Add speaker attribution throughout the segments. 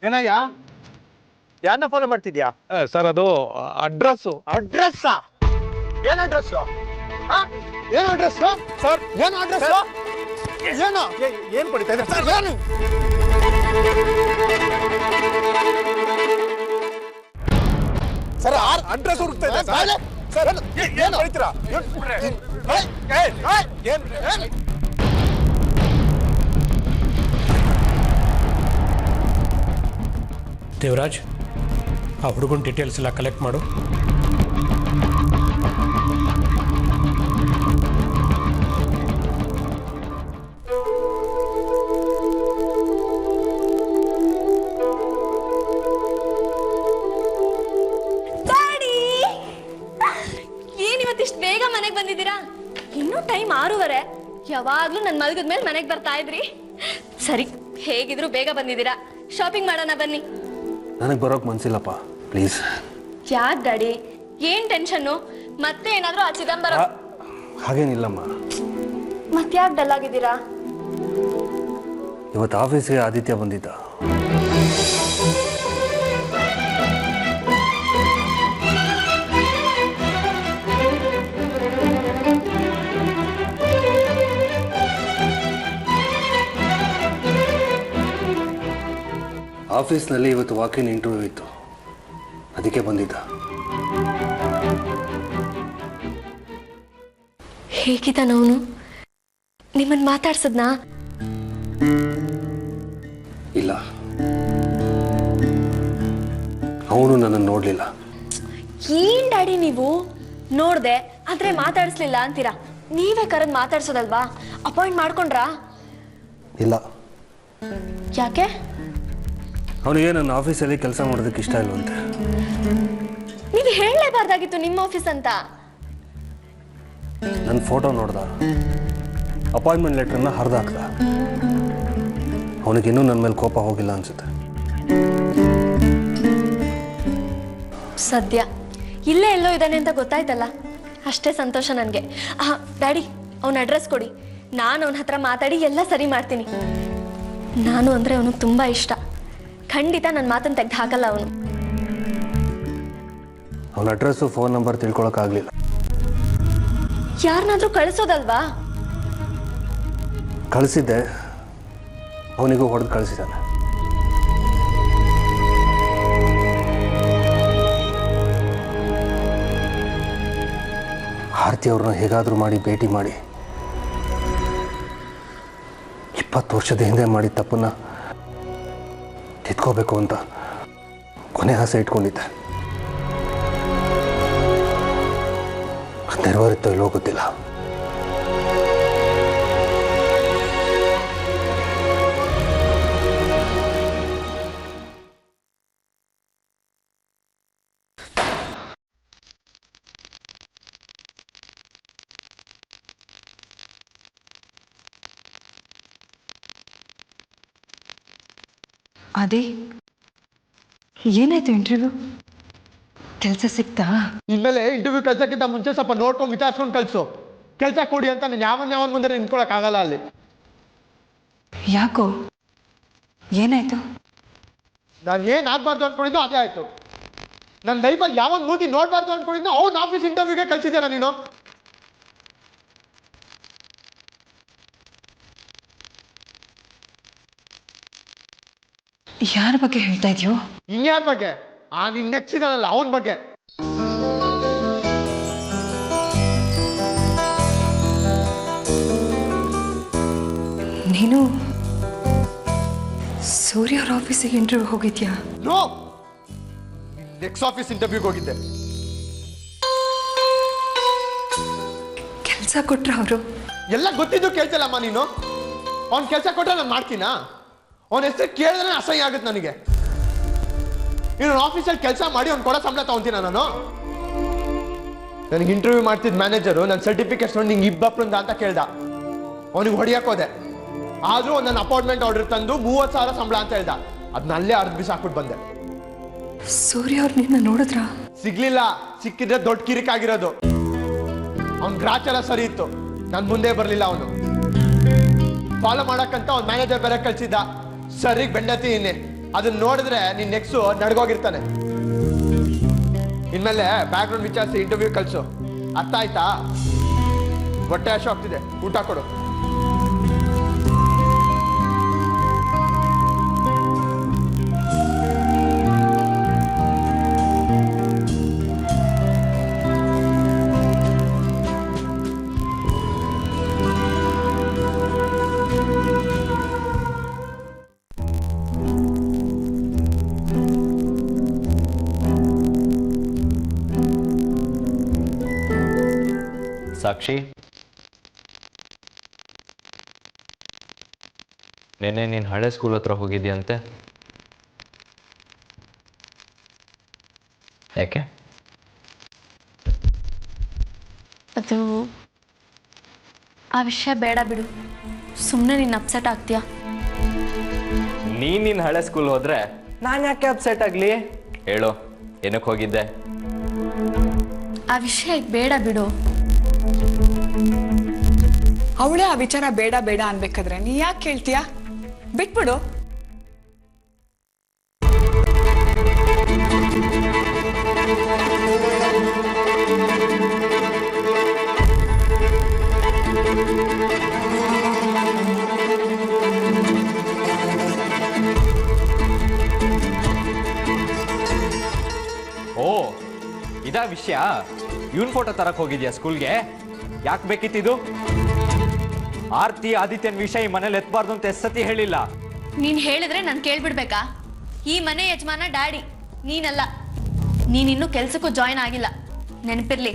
Speaker 1: ಏನಯ್ಯ ಯಾರನ್ನ ಫಾಲೋ ಮಾಡ್ತಿದ್ಯಾ?
Speaker 2: ಸರ್ ಅದು ಅಡ್ರೆಸ್ಸು.
Speaker 1: ಅಡ್ರೆಸ್? ಏನ್ ಅಡ್ರೆಸ್? ಏನು ಅಡ್ರೆಸ್
Speaker 2: ಸರ್
Speaker 1: ಏನು ಅಡ್ರೆಸ್? ಏನು
Speaker 2: ಏನ್ ಪಡಿತಾ ಇದೆ ಸರ್?
Speaker 1: ಏನು
Speaker 2: ಸರ್ ಅಡ್ರೆಸ್ ಹುಡುಕ್ತಾ ಇದೆ ಸರ್. ಸರ್ ಏನ್ ಪಡಿತೀರಾ? ಏನ್
Speaker 3: ದೇವರಾಜ್, ಆ ಹುಡುಗನ ಡೀಟೇಲ್ಸ್ ಎಲ್ಲ ಕಲೆಕ್ಟ್ ಮಾಡು.
Speaker 4: ಏನಿವತ್ತಿಷ್ಟು ಬೇಗ ಮನೆಗೆ ಬಂದಿದ್ದೀರಾ? ಇನ್ನೂ ಟೈಮ್ 6:30. ಯಾವಾಗ್ಲೂ ನನ್ನ ಮಲಗದ ಮೇಲೆ ಮನೆಗೆ ಬರ್ತಾ ಇದ್ರಿ. ಸರಿ, ಹೇಗಿದ್ರು ಬೇಗ ಬಂದಿದ್ದೀರಾ. ಶಾಪಿಂಗ್ ಮಾಡೋಣ ಬನ್ನಿ.
Speaker 5: ನನಗೆ ಬರೋಕ್ ಮನ್ಸಿಲ್ಲಪ್ಪ, ಪ್ಲೀಸ್.
Speaker 4: ಯಾಕೆ ಡ್ಯಾಡಿ, ಏನ್ ಟೆನ್ಷನ್ನು? ಮತ್ತೆ ಏನಾದ್ರೂ ಆ ಚಿದಂಬರಂ?
Speaker 5: ಹಾಗೇನಿಲ್ಲಮ್ಮ.
Speaker 4: ಮತ್ತ್ಯಾಕೆ ಡಲ್ ಆಗಿದ್ದೀರಾ?
Speaker 5: ಇವತ್ತು ಆಫೀಸ್ಗೆ ಆದಿತ್ಯ ಬಂದಿದ್ದ. ಆಫೀಸ್ನಲ್ಲಿ ಇವತ್ತು ವಾಕಿನ್ ಇಂಟರ್ವ್ಯೂ ಇತ್ತು, ಅದಕ್ಕೆ ಬಂದಿದ್ದ.
Speaker 4: ಹೇಗಿದ್ದಾನವನು? ನಿಮ್ಮನ್ನ ಮಾತಾಡ್ಸದ್ನಾ?
Speaker 5: ಇಲ್ಲ, ಅವನು ನನ್ನನ್ನು ನೋಡಲಿಲ್ಲ.
Speaker 4: ಏನ್ ಡ್ಯಾಡಿ ನೀವು? ನೋಡ್ದೆ ಆದ್ರೆ ಮಾತಾಡಿಸ್ಲಿಲ್ಲ ಅಂತೀರಾ? ನೀವೇ ಕರೆದು ಮಾತಾಡ್ಸೋದಲ್ವಾ? ಅಪಾಯಿಂಟ್ ಮಾಡ್ಕೊಂಡ್ರಾ?
Speaker 5: ಇಲ್ಲ.
Speaker 4: ಯಾಕೆ?
Speaker 5: ಅವನಿಗೆ ನನ್ನ ಆಫೀಸಲ್ಲಿ ಕೆಲಸ ಮಾಡೋದಕ್ಕೆ ಇಷ್ಟ ಇಲ್ವಂತೆ.
Speaker 4: ನೀವು ಹೇಳಲೇಬಾರ್ದಾಗಿತ್ತು ನಿಮ್ಮ ಆಫೀಸ್ ಅಂತ.
Speaker 5: ನನ್ನ ಫೋಟೋ ನೋಡ್ದ, ಅಪಾಯಿಂಟ್ಮೆಂಟ್ ಲೆಟ್ರನ್ನ ಹರಿದು ಹಾಕ್ದ. ಅವನಿಗಿನ್ನೂ ನನ್ನ ಮೇಲೆ ಕೋಪ ಹೋಗಿಲ್ಲ ಅನ್ಸುತ್ತೆ.
Speaker 4: ಸದ್ಯ ಇಲ್ಲೇ ಎಲ್ಲೋ ಇದ್ದಾನೆ ಅಂತ ಗೊತ್ತಾಯ್ತಲ್ಲ, ಅಷ್ಟೇ ಸಂತೋಷ ನನಗೆ. ಡ್ಯಾಡಿ, ಅವನ ಅಡ್ರೆಸ್ ಕೊಡಿ, ನಾನು ಅವನ ಹತ್ರ ಮಾತಾಡಿ ಎಲ್ಲ ಸರಿ ಮಾಡ್ತೀನಿ. ನಾನು ಅಂದರೆ ಅವನಿಗೆ ತುಂಬ ಇಷ್ಟ. ಖಂಡಿತ ನನ್ನ ಮಾತನ್ನು ತೆಗೆದು ಹಾಕಲ್ಲ ಅವನು.
Speaker 5: ಅವನ ಅಡ್ರೆಸ್ಸು ಫೋನ್ ನಂಬರ್ ತಿಳ್ಕೊಳಕ್ಕಾಗಲಿಲ್ಲ.
Speaker 4: ಯಾರನ್ನಾದ್ರೂ ಕಳಿಸೋದಲ್ವಾ?
Speaker 5: ಕಳಿಸಿದ್ದೆ, ಅವನಿಗೂ ಹೊಡೆದು ಕಳಿಸಿದ್ದಾನೆ. ಆರತಿ ಅವ್ರನ್ನ ಹೇಗಾದರೂ ಮಾಡಿ ಭೇಟಿ ಮಾಡಿ 20 ವರ್ಷದ ಹಿಂದೆ ಮಾಡಿದ ತಪ್ಪನ್ನ ತಿದ್ಕೋಬೇಕು ಅಂತ ಕೊನೆ ಆಸೆ ಇಟ್ಕೊಂಡಿದ್ದೆ. ನೆರವೇರಿತ್ತೋ ಇಲ್ಲೋ ಗೊತ್ತಿಲ್ಲ.
Speaker 6: ಅದೇ ಏನಾಯ್ತು? ಇಂಟರ್ವ್ಯೂ ಕೆಲಸ ಸಿಕ್ತಾ?
Speaker 1: ಇನ್ಮೇಲೆ ಇಂಟರ್ವ್ಯೂ ಕಳ್ಸಕ್ಕಿಂತ ಮುಂಚೆ ಸ್ವಲ್ಪ ನೋಡ್ಕೊಂಡು ವಿಚಾರಿಸ್ಕೊಂಡು ಕಳ್ಸು. ಕೆಲಸ ಕೊಡಿ ಅಂತ ನಾನು ಯಾವನ್ ಮುಂದೆ ನಿಂತ್ಕೊಳಕ್ಕಾಗಲ್ಲ ಅಲ್ಲಿ.
Speaker 6: ಯಾಕೋ, ಏನಾಯ್ತು?
Speaker 1: ನಾನು ಏನು ಆಗ್ಬಾರ್ದು ಅನ್ಕೊಂಡಿದ್ದು ಅದೇ ಆಯ್ತು. ನನ್ನ ಲೈಫಲ್ಲಿ ಯಾವನ್ ಮೂತಿ ನೋಡ್ಬಾರ್ದು ಅನ್ಕೊಂಡಿದ್ದು ಅವ್ನ ಆಫೀಸ್ ಇಂಟರ್ವ್ಯೂಗೆ ಕಳ್ಸಿದ್ದೀರ ನೀನು.
Speaker 6: ಯಾರ ಬಗ್ಗೆ ಹೇಳ್ತಾ ಇದೆಯೋ?
Speaker 1: ಇನ್ಯಾರ ಬಗ್ಗೆ? ನಿನ್ ನೆಕ್ಸ್ಟ್ ಇದಾನಲ್ಲ ಅವನ ಬಗ್ಗೆ.
Speaker 6: ನೀನು ಸೂರ್ಯ ಅವ್ರ ಆಫೀಸಿಗೆ ಇಂಟರ್ವ್ಯೂ ಹೋಗಿದ್ಯಾ?
Speaker 1: ನೋ, ನೆಕ್ಸ್ಟ್ ಆಫೀಸ್ ಇಂಟರ್ವ್ಯೂಗೆ ಹೋಗಿದ್ದೆ.
Speaker 6: ಕೆಲಸ ಕೊಟ್ರ ಅವರು?
Speaker 1: ಎಲ್ಲ ಗೊತ್ತಿದ್ದು ಕೇಳ್ತಿಲ್ಲಮ್ಮ ನೀನು. ಅವ್ನ ಕೆಲಸ ಕೊಟ್ಟರೆ ನಾನು ಮಾಡ್ತೀನಾ? ಅವನ ಹೆಸರು ಕೇಳಿದ್ರೆ ಅಸಹ್ಯ ಆಗುತ್ತೆ ನನಗೆ. ನೀನು ಆಫೀಸಲ್ಲಿ ಕೆಲಸ ಮಾಡಿ ಅವ್ನು ಕೊಡೋ ಸಂಬಳ ತಗೊಂತೀನ ನಾನು? ನನಗೆ ಇಂಟರ್ವ್ಯೂ ಮಾಡ್ತಿದ್ದ ಮ್ಯಾನೇಜರು ನನ್ನ ಸರ್ಟಿಫಿಕೇಟ್ ನೋಡಿ ನಿಂಗೆ ಇಬ್ಬಪ್ರಂದ ಅಂತ ಕೇಳ್ದ. ಅವನಿಗೆ ಹೊಡಿಯಾಕೋದೆ. ಆದರೂ ನನ್ನ ಅಪಾಯಿಂಟ್ಮೆಂಟ್ ಆರ್ಡರ್ ತಂದು 30,000 ಸಂಬಳ ಅಂತ ಹೇಳ್ದ. ಅದನ್ನ ಅಲ್ಲೇ ಅರ್ಧ ಬಿಸಿ ಹಾಕ್ಬಿಟ್ಟು ಬಂದೆ.
Speaker 6: ಸೂರ್ಯ ಅವ್ರು ನಿನ್ನ ನೋಡಿದ್ರ?
Speaker 1: ಸಿಗ್ಲಿಲ್ಲ. ಸಿಕ್ಕಿದ್ರೆ ದೊಡ್ಡ ಕಿರಿಕಾಗಿರೋದು. ಅವ್ನ ಗ್ರಾಚಾರ ಸರಿ ಇತ್ತು, ನನ್ನ ಮುಂದೆ ಬರಲಿಲ್ಲ. ಅವನು ಫಾಲೋ ಮಾಡಕ್ಕಂತ ಅವ್ನ ಮ್ಯಾನೇಜರ್ ಬೇರೆ ಕಳ್ಸಿದ್ದ. ಸರಿಗೆ ಬೆಂಡತಿ ಇನ್ನೆ ಅದನ್ನ ನೋಡಿದ್ರೆ ನಿನ್ ನೆಕ್ಸ್ಟ್ ನಡ್ಗೋಗಿರ್ತಾನೆ. ಇನ್ಮೇಲೆ ಬ್ಯಾಕ್ ಗ್ರೌಂಡ್ ವಿಚಾರಿಸಿ ಇಂಟರ್ವ್ಯೂ ಕಳ್ಸು. ಅರ್ಥ ಆಯ್ತಾ? ಹೊಟ್ಟೆ ಹಶು ಆಗ್ತಿದೆ, ಊಟ ಕೊಡು.
Speaker 7: ಸಾಕ್ಷಿ, ನೆನ್ನೆ ನೀನು ಹಳೆ ಸ್ಕೂಲ್ ಹತ್ರ ಹೋಗಿದ್ಯಂತೆ, ಯಾಕೆ?
Speaker 4: ಅದು ಆ ವಿಷಯ ಬೇಡ ಬಿಡು, ಸುಮ್ಮನೆ ನೀನು ಅಪ್ಸೆಟ್ ಆಗ್ತೀಯಾ?
Speaker 7: ನೀನು ಹಳೆ ಸ್ಕೂಲ್ ಹೋದ್ರೆ ನಾನು ಯಾಕೆ ಅಪ್ಸೆಟ್ ಆಗಲಿ? ಹೇಳು, ಏನಕ್ಕೆ ಹೋಗಿದ್ದೆ?
Speaker 4: ಆ ವಿಷಯ ಈಗ ಬೇಡ ಬಿಡು.
Speaker 8: ಅವಳೇ ಆ ವಿಚಾರ ಬೇಡ ಬೇಡ ಅನ್ಬೇಕಾದ್ರೆ ನೀ ಯಾಕೆ ಕೇಳ್ತೀಯಾ? ಬಿಟ್ಬಿಡು.
Speaker 7: ಓ, ಇದಾ ವಿಷಯ? ಇವನ್ ಫೋಟೋ ತರಕ್ ಹೋಗಿದ್ಯಾ ಸ್ಕೂಲ್ಗೆ? ಯಾಕೆ ಬೇಕಿತ್ತಿದು? ಆರ್ತಿ ಆದಿತ್ಯನ್ ವಿಷಯ ಈ ಮನೇಲಿ ಎತ್ಬಾರ್ದು ಅಂತ ಎಷ್ಟತಿ ಹೇಳಿಲ್ಲ?
Speaker 4: ನೀನು ಹೇಳಿದ್ರೆ ನಾನು ಕೇಳ್ಬಿಡ್ಬೇಕಾ? ಈ ಮನೆ ಯಜಮಾನ ಡ್ಯಾಡಿ, ನೀನಲ್ಲ. ನೀನಿನ್ನೂ ಕೆಲ್ಸಕ್ಕೂ ಜಾಯಿನ್ ಆಗಿಲ್ಲ, ನೆನಪಿರ್ಲಿ.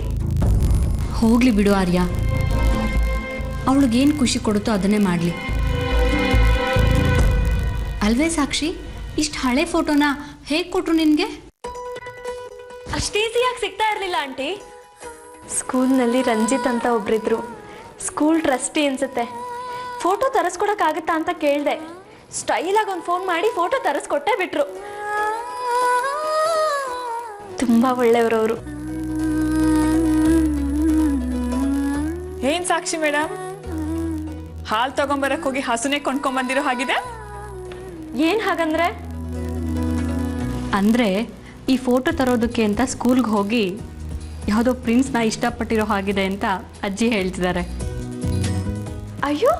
Speaker 9: ಹೋಗ್ಲಿ ಬಿಡು ಆರ್ಯ, ಅವಳಿಗೇನು ಖುಷಿ ಕೊಡುತ್ತೋ ಅದನ್ನೇ ಮಾಡಲಿ ಅಲ್ವೇ ಸಾಕ್ಷಿ? ಇಷ್ಟು ಹಳೆ ಫೋಟೋನ ಹೇಗೆ ಕೊಟ್ರು ನಿನಗೆ?
Speaker 4: ಅಷ್ಟು ಈಸಿಯಾಗಿ ಸಿಗ್ತಾ ಇರಲಿಲ್ಲ ಆಂಟಿ. ಸ್ಕೂಲ್ನಲ್ಲಿ ರಂಜಿತ್ ಅಂತ ಒಬ್ರಿದ್ರು, ಸ್ಕೂಲ್ ಟ್ರಸ್ಟಿ ಅನ್ಸುತ್ತೆ. ಫೋಟೋ ತರಿಸ್ಕೊಡಕ್ಕಾಗತ್ತಾ ಅಂತ ಕೇಳಿದೆ. ಸ್ಟೈಲಾಗಿ ಒಂದು ಫೋನ್ ಮಾಡಿ ಫೋಟೋ ತರಿಸ್ಕೊಟ್ಟೆ ಬಿಟ್ರು. ತುಂಬ ಒಳ್ಳೆಯವರು.
Speaker 8: ಏನ್ ಸಾಕ್ಷಿ ಮೇಡಮ್, ಹಾಲು ತಗೊಂಬರಕ್ ಹೋಗಿ ಹಸುನೆ ಕೊಂಡ್ಕೊಂಬಂದಿರೋ ಹಾಗಿದೆ?
Speaker 4: ಏನು ಹಾಗಂದ್ರೆ?
Speaker 9: ಅಂದರೆ ಈ ಫೋಟೋ ತರೋದಕ್ಕೆ ಅಂತ ಸ್ಕೂಲ್ಗೆ ಹೋಗಿ ಯಾವುದೋ ಪ್ರಿನ್ಸ್ನ ಇಷ್ಟಪಟ್ಟಿರೋ ಹಾಗಿದೆ ಅಂತ ಅಜ್ಜಿ ಹೇಳ್ತಿದ್ದಾರೆ.
Speaker 4: ಅಯ್ಯೋ,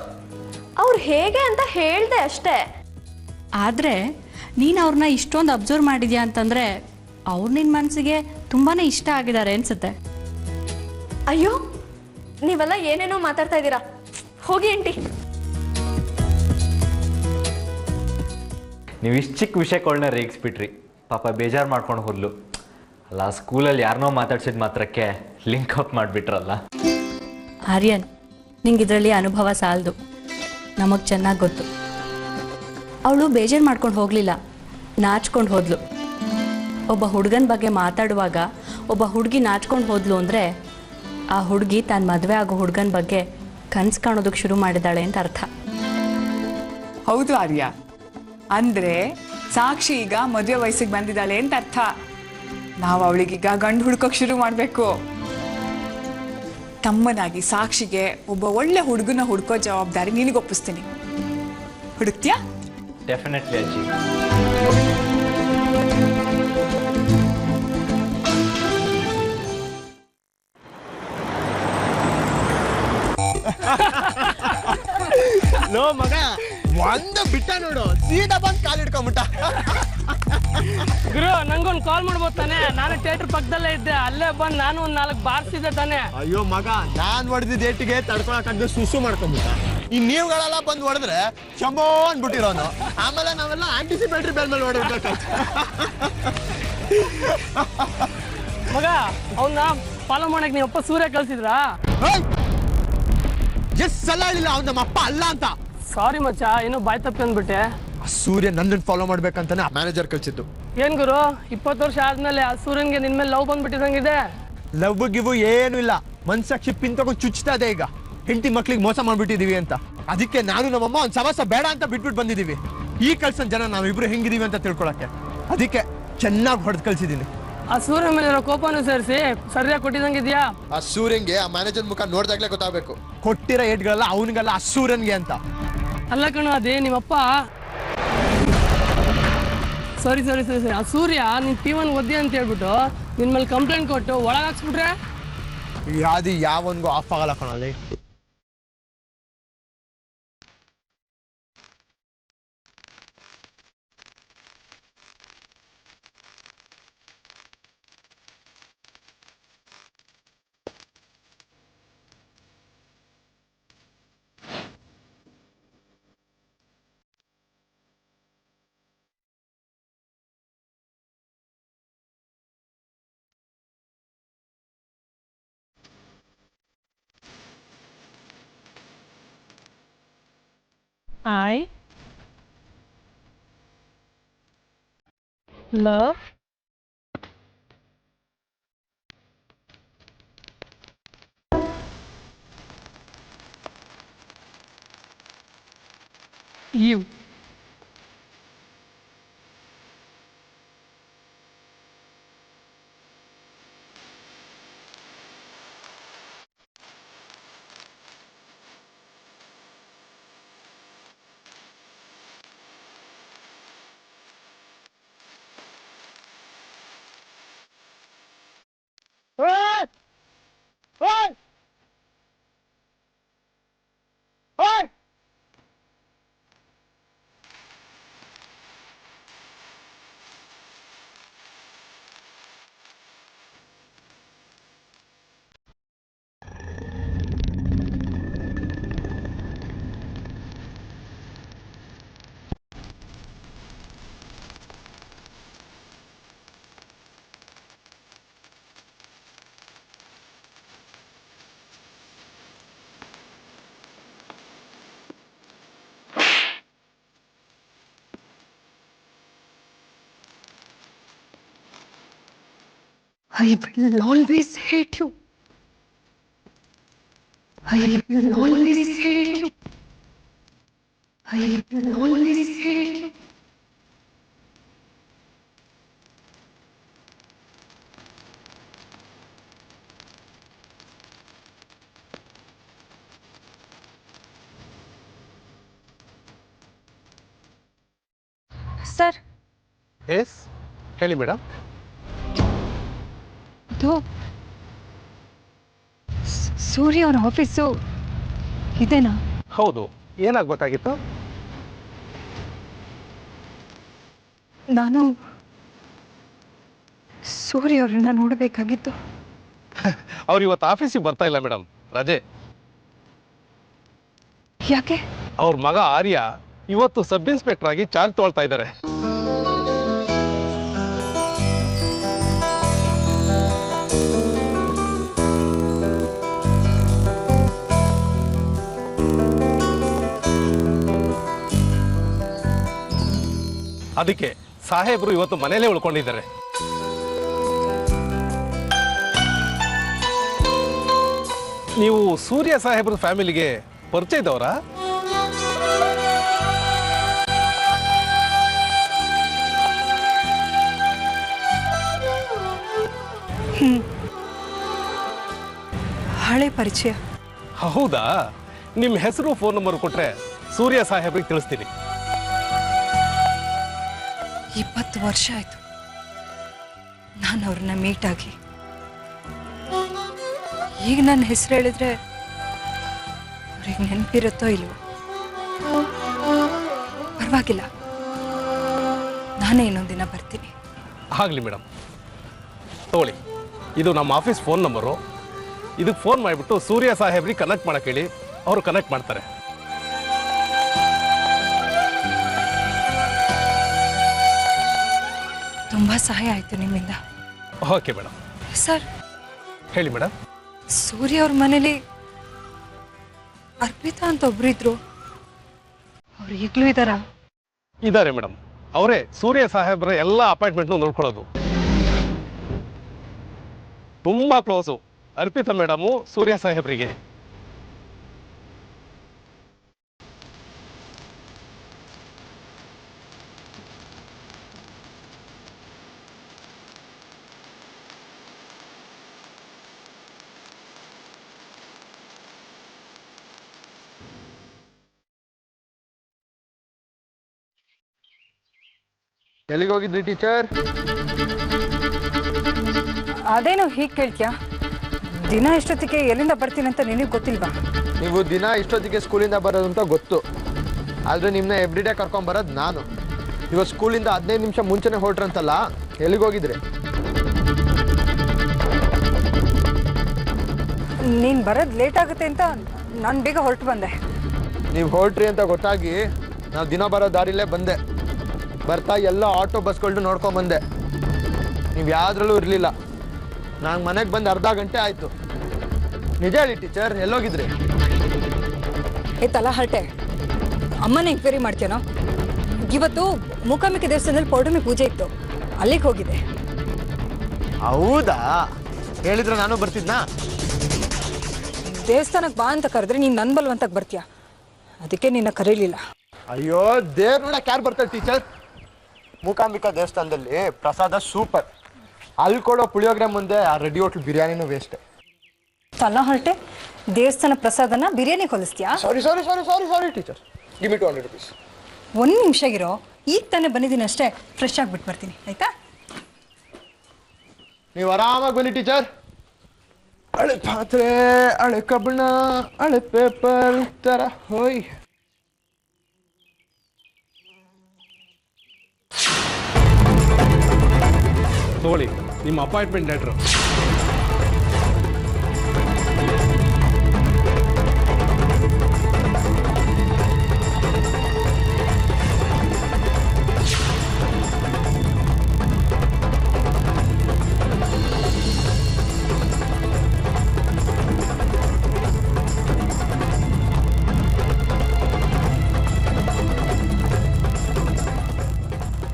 Speaker 4: ಅವ್ರು ಹೇಗೆ ಅಂತ ಹೇಳ್ದೆ ಅಷ್ಟೇ.
Speaker 9: ಆದರೆ ನೀನು ಅವ್ರನ್ನ ಇಷ್ಟೊಂದು ಅಬ್ಸರ್ವ್ ಮಾಡಿದ್ಯಾ ಅಂತಂದರೆ ಅವ್ರು ನಿನ್ನ ಮನಸ್ಸಿಗೆ ತುಂಬಾ ಇಷ್ಟ ಆಗಿದ್ದಾರೆ ಅನಿಸುತ್ತೆ.
Speaker 4: ಅಯ್ಯೋ, ನೀವೆಲ್ಲ ಏನೇನೋ ಮಾತಾಡ್ತಾ ಇದ್ದೀರಾ, ಹೋಗಿ ಆಂಟಿ.
Speaker 7: ನೀವು ಇಷ್ಟು ಚಿಕ್ಕ ವಿಷಯಗಳನ್ನ ರೇಗಿಸ್ಬಿಟ್ರಿ. ಪಾಪ ಬೇಜಾರು ಮಾಡ್ಕೊಂಡು ಹೋದ್ಲು. ಅಲ್ಲ, ಸ್ಕೂಲಲ್ಲಿ ಯಾರನ್ನೋ ಮಾತಾಡ್ಸಿದ ಮಾತ್ರಕ್ಕೆ ಲಿಂಕ್ ಅಪ್ ಮಾಡಿಬಿಟ್ರಲ್ಲ.
Speaker 9: ಆರ್ಯನ್, ನಿಂಗೆ ಇದರಲ್ಲಿ ಅನುಭವ ಸಾಲದು, ನಮಗೆ ಚೆನ್ನಾಗಿ ಗೊತ್ತು. ಅವಳು ಬೇಜಾರು ಮಾಡ್ಕೊಂಡು ಹೋಗಲಿಲ್ಲ, ನಾಚ್ಕೊಂಡು ಹೋದ್ಲು. ಒಬ್ಬ ಹುಡುಗನ ಬಗ್ಗೆ ಮಾತಾಡುವಾಗ ಒಬ್ಬ ಹುಡುಗಿ ನಾಚ್ಕೊಂಡು ಹೋದ್ಲು ಅಂದರೆ ಆ ಹುಡುಗಿ ತಾನು ಮದುವೆ ಆಗೋ ಹುಡುಗನ ಬಗ್ಗೆ ಕನಸು ಕಾಣೋದಕ್ಕೆ ಶುರು ಮಾಡಿದ್ದಾಳೆ ಅಂತ ಅರ್ಥ.
Speaker 8: ಹೌದು ಆರ್ಯ, ಅಂದ್ರೆ ಸಾಕ್ಷಿ ಈಗ ಮದುವೆ ವಯಸ್ಸಿಗೆ ಬಂದಿದ್ದಾಳೆ ಅಂತ ಅರ್ಥ. ನಾವು ಅವಳಿಗೀಗ ಗಂಡು ಹುಡ್ಕೋಕ್ ಶುರು ಮಾಡಬೇಕು. ತಮ್ಮನಾಗಿ ಸಾಕ್ಷಿಗೆ ಒಬ್ಬ ಒಳ್ಳೆ ಹುಡುಗನ ಹುಡ್ಕೋ ಜವಾಬ್ದಾರಿ ನಿನಗೊಪ್ಪಿಸ್ತೀನಿ. ಹುಡುಕ್ತ್ಯಾ?
Speaker 7: ಡೆಫಿನೆಟ್ಲಿ ಅಜ್ಜಿ.
Speaker 1: ಲೋ ಮಗ, ಒಂದು ಬಿಟ್ಟ ನೋಡು, ಸೀದಾ ಬಂದು ಕಾಲು ಹಿಡ್ಕೊಂಬಿಟ್ಟ.
Speaker 10: ಗುರು, ನಂಗೊಂದು ಕಾಲ್ ಮಾಡ್ಬೋದು ತಾನೆ? ನಾನು ಥಿಯೇಟರ್ ಪಕ್ಕದಲ್ಲೇ ಇದ್ದೆ, ಅಲ್ಲೇ ಬಂದು ನಾನು ಒಂದು 4 ಬಾರಿಸಿದ್ದೆ ತಾನೆ.
Speaker 1: ಅಯ್ಯೋ ಮಗ, ನಾನ್ ಹೊಡೆದಿದ್ದ ಏಟಿಗೆ ತಡ್ಕೊಳಕ್ಕಾಗದೆ ಸುಸು ಮಾಡ್ಕೊಂಬಿಟ್ಟ. ಈ ನೀವುಗಳೆಲ್ಲ ಬಂದು ಹೊಡೆದ್ರೆ ಶಂಭೋ ಅಂದ್ಬಿಟ್ಟಿರೋನು. ಆಮೇಲೆ ನಾವೆಲ್ಲ ಆಂಟಿಸಿಪೇಟರಿ ಬೆಲ್ ಮೇಲೆ ಹೊಡೆದ್ಬೇಕಾಯ್ತು.
Speaker 10: ಮಗ, ಅವನ್ನ ಫಾಲೋ ಮಾಡಕ್ ನೀವಪ್ಪ ಸೂರ್ಯ ಕಳ್ಸಿದ್ರಾ?
Speaker 1: ಎಸ್ ಸಲ ಹೇಳಿಲ್ಲ ಅವ್ನ ನಮ್ಮ ಅಪ್ಪ ಅಲ್ಲ ಅಂತ.
Speaker 10: ಸಾರಿ ಮಚ್ಚ, ಏನೋ ಬಾಯ್ ತಪ್ಪಿ ಅಂದ್ಬಿಟ್ಟೆ.
Speaker 1: ಸೂರ್ಯ ನನ್ನನ್ನು ಫಾಲೋ ಮಾಡ್ಬೇಕಂತಾನೆ ಮ್ಯಾನೇಜರ್ ಕಳ್ಸಿದ್ದು.
Speaker 10: ಏನ್ ಗುರು, 20 ವರ್ಷ ಆದ್ಮೇಲೆ ಆ ಸೂರ್ಯನ್ಗೆ ನಿನ್ ಮೇಲೆ ಲವ್ ಬಂದ್ಬಿಟ್ಟಿದಂಗಿದೆ.
Speaker 1: ಲವ್ ಗಿವು ಏನು ಇಲ್ಲ, ಮನ್ಸಾಕ್ಷಿ ಪಿನ್ ತಗೊಂಡು ಚುಚ್ತಾ ಇದೆ ಈಗ. ಹೆಂಡತಿ ಮಕ್ಳಿಗೆ ಮೋಸ ಮಾಡ್ಬಿಟ್ಟಿದೀವಿ ಅಂತ. ಅದಕ್ಕೆ ನಾನು ನಮ್ಮಮ್ಮ ಒಂದ್ ಸವಾಸ ಬೇಡ ಅಂತ ಬಿಟ್ಬಿಟ್ಟು ಬಂದಿದೀವಿ. ಈ ಕಳ್ಸನ್ ಜನ ನಾವಿಬ್ರು ಹೆಂಗಿದೀವಿ ಅಂತ ತಿಳ್ಕೊಳಕ್ಕೆ. ಅದಕ್ಕೆ ಚೆನ್ನಾಗಿ ಹೊಡೆದು ಕಳ್ಸಿದೀನಿ.
Speaker 10: ಆ ಸೂರ್ಯ ಮೇಲೆ ಕೋಪನು ಸೇರಿಸಿ ಸರಿಯಾಗಿ ಕೊಟ್ಟಿದಂಗಿದ್ಯಾ?
Speaker 1: ಆ ಸೂರ್ಯನ್ಗೆ ಆ ಮ್ಯಾನೇಜರ್ ಮುಖ ನೋಡ್ದಾಗ್ಲೇ ಗೊತ್ತಾಗಬೇಕು. ಕೊಟ್ಟಿರೋ ಏಟ್ಗಳೆಲ್ಲ ಅವನಿಗಲ್ಲ, ಆ ಸೂರ್ಯನ್ಗೆ ಅಂತ.
Speaker 10: ಅಲ್ಲ ಕಣೋ, ಅದೇ ನಿಮ್ಮಪ್ಪ ಸರಿ ಸರಿ ಸರಿ ಸರಿ ಆ ಸೂರ್ಯ ನೀನ್ P1 ಓದಿ ಅಂತ ಹೇಳ್ಬಿಟ್ಟು ನಿನ್ ಮೇಲೆ ಕಂಪ್ಲೇಂಟ್ ಕೊಟ್ಟು ಒಳಗೆ ಹಾಕ್ಸ್ಬಿಟ್ರೆ
Speaker 1: ಯಾವ್ದು ಯಾವನ್ಗೂ ಆಫ್ ಆಗಲ್ಲ ಕಣಲ್ಲಿ.
Speaker 10: I love you.
Speaker 6: I will always hate you. I will always hate you. I will always hate you.
Speaker 9: Sir,
Speaker 2: yes ಹೇಳಿ ಮೇಡಮ್.
Speaker 6: ಇದು ಸೂರ್ಯ ಅವ್ರ ಆಫೀಸು ಇದೇನಾ?
Speaker 2: ಹೌದು, ಏನಾಗಬೇಕಾಗಿತ್ತು?
Speaker 6: ನಾನು ಸೂರ್ಯ ಅವ್ರನ್ನ ನೋಡಬೇಕಾಗಿತ್ತು.
Speaker 2: ಅವ್ರು ಇವತ್ತು ಆಫೀಸಿಗೆ ಬರ್ತಾ ಇಲ್ಲ ಮೇಡಮ್, ರಜೆ.
Speaker 6: ಯಾಕೆ?
Speaker 2: ಅವ್ರ ಮಗ ಆರ್ಯ ಇವತ್ತು ಸಬ್ ಇನ್ಸ್ಪೆಕ್ಟರ್ ಆಗಿ ಚಾರ್ಜ್ ತೊಗೊಳ್ತಾ ಇದ್ದಾರೆ. ಅದಕ್ಕೆ ಸಾಹೇಬರು ಇವತ್ತು ಮನೇಲೇ ಉಳ್ಕೊಂಡಿದ್ದಾರೆ. ನೀವು ಸೂರ್ಯ ಸಾಹೇಬ್ರ ಫ್ಯಾಮಿಲಿಗೆ ಪರಿಚಯ ಇದ್ದವರಾ?
Speaker 6: ಹಳೆ ಪರಿಚಯ.
Speaker 2: ಹೌದಾ? ನಿಮ್ಮ ಹೆಸರು ಫೋನ್ ನಂಬರ್ ಕೊಟ್ರೆ ಸೂರ್ಯ ಸಾಹೇಬ್ರಿಗೆ ತಿಳಿಸ್ತೀನಿ.
Speaker 6: 20 ವರ್ಷ ಆಯ್ತು ನಾನು ಅವ್ರನ್ನ ಮೀಟ್ ಆಗಿ. ಈಗ ನನ್ನ ಹೆಸರು ಹೇಳಿದ್ರೆ ಅವ್ರಿಗೆ ನೆನಪಿರುತ್ತೋ ಇಲ್ವೋ, ಪರವಾಗಿಲ್ಲ, ನಾನೇ ಇನ್ನೊಂದಿನ ಬರ್ತೀನಿ.
Speaker 2: ಆಗಲಿ ಮೇಡಮ್, ತಗೊಳ್ಳಿ, ಇದು ನಮ್ಮ ಆಫೀಸ್ ಫೋನ್ ನಂಬರು. ಇದಕ್ಕೆ ಫೋನ್ ಮಾಡಿಬಿಟ್ಟು ಸೂರ್ಯ ಸಾಹೇಬ್ರಿಗೆ ಕನೆಕ್ಟ್ ಮಾಡಕ್ಕೆ ಹೇಳಿ, ಅವರು ಕನೆಕ್ಟ್ ಮಾಡ್ತಾರೆ.
Speaker 6: ತುಂಬಾ ಸಹಾಯ ಆಯ್ತು ನಿಮ್ಮಿಂದ.
Speaker 2: Okay madam.
Speaker 6: ಸರ್,
Speaker 2: ಹೇಳಿ ಮೇಡಮ್.
Speaker 6: ಸೂರ್ಯ ಅವ್ರ ಮನೇಲಿ ಅರ್ಪಿತಾ ಅಂತ ಒಬ್ರು ಇದ್ರು, ಅವ್ರು ಈಗಲೂ ಇದ್ದಾರಾ?
Speaker 2: ಇದ್ದಾರೆ ಮೇಡಮ್, ಅವರೇ ಸೂರ್ಯ ಸಾಹೇಬ್ರ ಎಲ್ಲ ಅಪಾಯಿಂಟ್ಮೆಂಟ್ನು ನೋಡ್ಕೊಳ್ಳೋದು. ತುಂಬಾ ಕ್ಲೋಸು ಅರ್ಪಿತಾ ಮೇಡಮು ಸೂರ್ಯ ಸಾಹೇಬ್ರಿಗೆ.
Speaker 1: ಎಲ್ಲಿಗೆ ಹೋಗಿದ್ರಿ ಟೀಚರ್?
Speaker 6: ಅದೇನೋ ಹೀಗೆ ಕೇಳ್ತೀಯಾ? ದಿನ ಎಷ್ಟೊತ್ತಿಗೆ ಎಲ್ಲಿಂದ ಬರ್ತೀನಿ ಅಂತ ನಿನಗೆ ಗೊತ್ತಿಲ್ವಾ?
Speaker 1: ನೀವು ದಿನ ಇಷ್ಟೊತ್ತಿಗೆ ಸ್ಕೂಲಿಂದ ಬರೋದು ಅಂತ ಗೊತ್ತು, ಆದರೆ ನಿಮ್ಮನ್ನ ಎವ್ರಿಡೇ ಕರ್ಕೊಂಬರೋದು ನಾನು. ಇವಾಗ ಸ್ಕೂಲಿಂದ 15 ನಿಮಿಷ ಮುಂಚೆನೇ ಹೊರಟ್ರಂತಲ್ಲ, ಎಲ್ಲಿಗೆ ಹೋಗಿದ್ರಿ?
Speaker 6: ನೀನು ಬರೋದು ಲೇಟ್ ಆಗುತ್ತೆ ಅಂತ ನಾನು ಬೇಗ ಹೊರಟು ಬಂದೆ.
Speaker 1: ನೀವು ಹೊರಟ್ರಿ ಅಂತ ಗೊತ್ತಾಗಿ ನಾವು ದಿನ ಬರೋ ದಾರಿಲೇ ಬಂದೆ. ಬರ್ತಾ ಎಲ್ಲ ಆಟೋ ಬಸ್ಗಳ್ದು ನೋಡ್ಕೊಂಬಂದೆ. ನೀವು ಯಾವುದ್ರಲ್ಲೂ ಇರಲಿಲ್ಲ. ನಾನು ಮನೆಗೆ ಬಂದು ಅರ್ಧ ಗಂಟೆ ಆಯಿತು. ನಿಜ ಹೇಳಿ ಟೀಚರ್, ಎಲ್ಲೋಗಿದ್ರಿ?
Speaker 6: ತಲ ಹರಟೆ, ಅಮ್ಮನ ಎಂಕ್ವೈರಿ ಮಾಡ್ತೀನೋ? ಇವತ್ತು ಮೂಕಾಂಬಿಕೆ ದೇವಸ್ಥಾನದಲ್ಲಿ ಪೌರ್ಣಮಿ ಪೂಜೆ ಇತ್ತು, ಅಲ್ಲಿಗೆ ಹೋಗಿದೆ.
Speaker 1: ಹೌದಾ? ಹೇಳಿದ್ರೆ ನಾನು ಬರ್ತಿದ್ನಾ?
Speaker 6: ದೇವಸ್ಥಾನಕ್ಕೆ ಬಾ ಅಂತ ಕರೆದ್ರೆ ನೀನು ನನ್ನ ಬಲ್ವಂತಕ್ಕೆ ಬರ್ತೀಯ, ಅದಕ್ಕೆ ನಿನ್ನ ಕರೀಲಿಲ್ಲ.
Speaker 1: ಅಯ್ಯೋ, ದೇವ್ರ ನೋಡಕ್ಕೆ ಯಾರು ಬರ್ತಾರೆ ಟೀಚರ್? ಮೂಕಾಂಬಿಕಾ ದೇವಸ್ಥಾನದಲ್ಲಿ ಪ್ರಸಾದ ಸೂಪರ್. ಅಲ್ಲಿ ಕೊಡೋ ಪುಳಿಯೋಗರೆ ಮುಂದೆ ಆ ರೆಡಿ ಹೋಟ್ಲ್ ಬಿರಿಯಾನಿನೂ ವೇಸ್ಟ್.
Speaker 6: ತಲ ಹೊರಟೆ, ದೇವಸ್ಥಾನ ಪ್ರಸಾದನ ಬಿರಿಯಾನಿ ಹೊಲಿಸ್ತೀಯಾ?
Speaker 1: ಸಾರಿ ಟೀಚರ್, ಗಿವ್ ಮಿ 200 rupees.
Speaker 6: ಒಂದು ನಿಮಿಷ ಇರೋ, ಈಗ ತಾನೇ ಬಂದಿದ್ದೀನಿ ಅಷ್ಟೇ, ಫ್ರೆಶ್ ಆಗಿಬಿಟ್ಟು ಬರ್ತೀನಿ, ಆಯ್ತಾ?
Speaker 1: ನೀವು ಆರಾಮಾಗಿ ಬನ್ನಿ ಟೀಚರ್. ಹಳೆ ಪಾತ್ರೆ, ಹಳೆ ಕಬ್ಬಣ, ಹಳೆ ಪೇಪರ್ ಥರ ಹೋಯ್.
Speaker 2: ತಗೊಳ್ಳಿ ನಿಮ್ಮ ಅಪಾಯಿಂಟ್ಮೆಂಟ್ ಲೆಟ್ರು.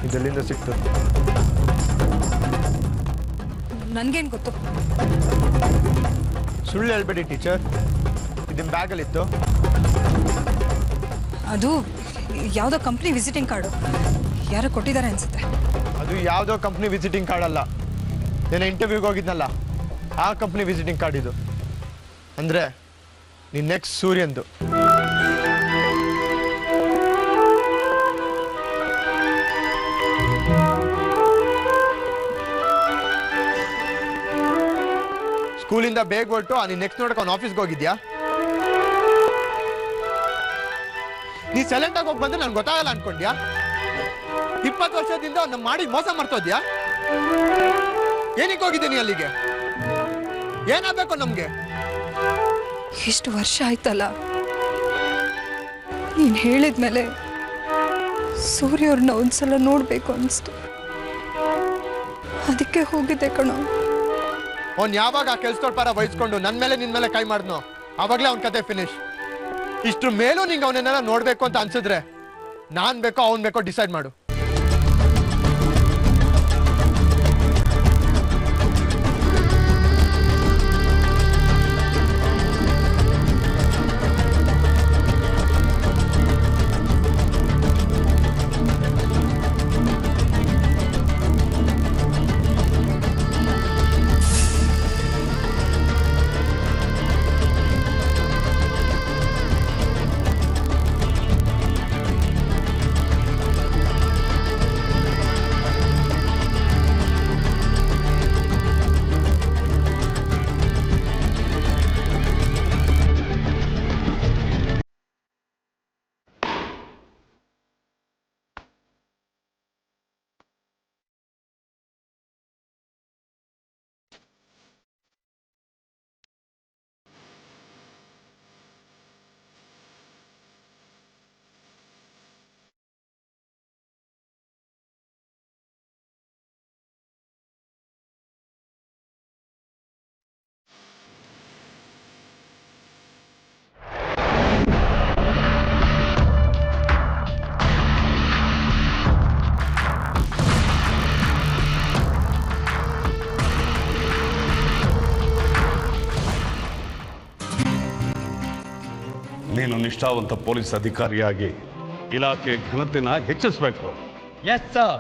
Speaker 1: ಇದೆಲ್ಲಿಂದ ಸಿಕ್ತು?
Speaker 6: ನನಗೇನು ಗೊತ್ತು?
Speaker 1: ಸುಳ್ಳು ಹೇಳ್ಬೇಡಿ ಟೀಚರ್, ಇದನ್ನ ಬ್ಯಾಗಲ್ಲಿತ್ತು.
Speaker 6: ಅದು ಯಾವುದೋ ಕಂಪ್ನಿ ವಿಸಿಟಿಂಗ್ ಕಾರ್ಡು, ಯಾರೋ ಕೊಟ್ಟಿದ್ದಾರೆ ಅನ್ಸುತ್ತೆ.
Speaker 1: ಅದು ಯಾವುದೋ ಕಂಪ್ನಿ ವಿಸಿಟಿಂಗ್ ಕಾರ್ಡ್ ಅಲ್ಲ, ನಾನು ಇಂಟರ್ವ್ಯೂಗೆ ಹೋಗಿದ್ನಲ್ಲ ಆ ಕಂಪ್ನಿ ವಿಸಿಟಿಂಗ್ ಕಾರ್ಡ್ ಇದು. ಅಂದರೆ ನೀನು ನೆಕ್ಸ್ಟ್ ಸೂರ್ಯಂದು. ಸ್ಕೂಲಿಂದ ಬೇಗ ಹೊರಟು ನೀನು ನೆಕ್ಸ್ಟ್ ನೋಡಕ್ಕೆ ಅವ್ನು ಆಫೀಸ್ಗೆ ಹೋಗಿದ್ಯಾ? ನೀ ಸೈಲೆಂಟಾಗಿ ಹೋಗಿ ಬಂದ್ರೆ ನನ್ಗೆ ಗೊತ್ತಾಗಲ್ಲ ಅನ್ಕೊಂಡ್ಯಾ? 20 ವರ್ಷದಿಂದ ಅವ್ನ ಮಾಡಿ ಮೋಸ ಮಾಡ್ತೋದ್ಯಾ? ಏನಕ್ಕೆ ಹೋಗಿದ್ದೀನಿ ಅಲ್ಲಿಗೆ? ಏನಾಗಬೇಕು ನಮ್ಗೆ?
Speaker 6: ಎಷ್ಟು ವರ್ಷ ಆಯ್ತಲ್ಲ, ನೀನು ಹೇಳಿದ್ಮೇಲೆ ಸೂರ್ಯವ್ರನ್ನ ಒಂದ್ಸಲ ನೋಡ್ಬೇಕು ಅನಿಸ್ತು, ಅದಕ್ಕೆ ಹೋಗಿದ್ದೆ ಕಣೋ.
Speaker 1: ಅವ್ನು ಯಾವಾಗ ಆ ಕೆಲ್ಸದವ್ರ ಪರ ವಹಿಸ್ಕೊಂಡು ನನ್ನ ಮೇಲೆ ನಿನ್ನ ಮೇಲೆ ಕೈ ಮಾಡಿದ್ನೋ ಆವಾಗಲೇ ಅವ್ನ ಕತೆ ಫಿನಿಶ್. ಇಷ್ಟ್ರ ಮೇಲೂ ನಿಂಗೆ ಅವನನ್ನೆಲ್ಲ ನೋಡಬೇಕು ಅಂತ ಅನ್ಸಿದ್ರೆ ನಾನು ಬೇಕೋ ಅವ್ನು ಬೇಕೋ ಡಿಸೈಡ್ ಮಾಡು.
Speaker 11: ನೀನು ನಿಷ್ಠಾವಂತ ಪೊಲೀಸ್ ಅಧಿಕಾರಿಯಾಗಿ ಇಲಾಖೆ ಘನತೆನ ಹೆಚ್ಚಿಸಬೇಕು.
Speaker 10: Yes sir.